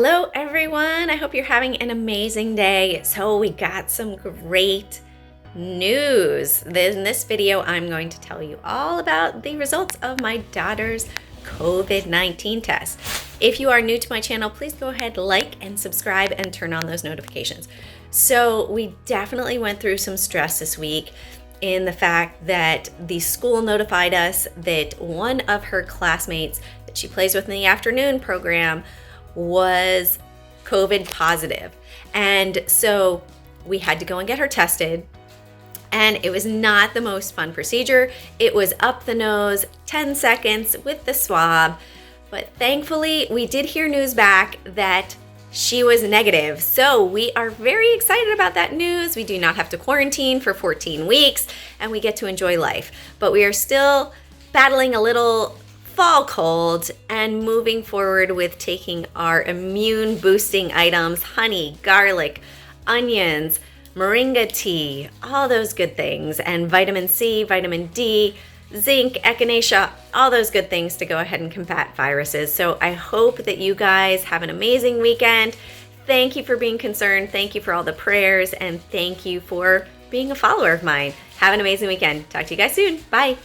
Hello everyone, I hope you're having an amazing day. So we got some great news. In this video, I'm going to tell you all about the results of my daughter's COVID-19 test. If you are new to my channel, please go ahead, like and subscribe and turn on those notifications. So we definitely went through some stress this week in the fact that the school notified us that one of her classmates that she plays with in the afternoon program was COVID positive. And so we had to go and get her tested. And it was not the most fun procedure. It was up the nose, 10 seconds with the swab. But thankfully, we did hear news back that she was negative. So we are very excited about that news. We do not have to quarantine for 14 weeks and we get to enjoy life. But we are still battling a little fall cold and moving forward with taking our immune boosting items, honey, garlic, onions, moringa tea, all those good things, and vitamin C, vitamin D, zinc, echinacea, all those good things to go ahead and combat viruses. So I hope that you guys have an amazing weekend. Thank you for being concerned. Thank you for all the prayers, and thank you for being a follower of mine. Have an amazing weekend. Talk to you guys soon. Bye.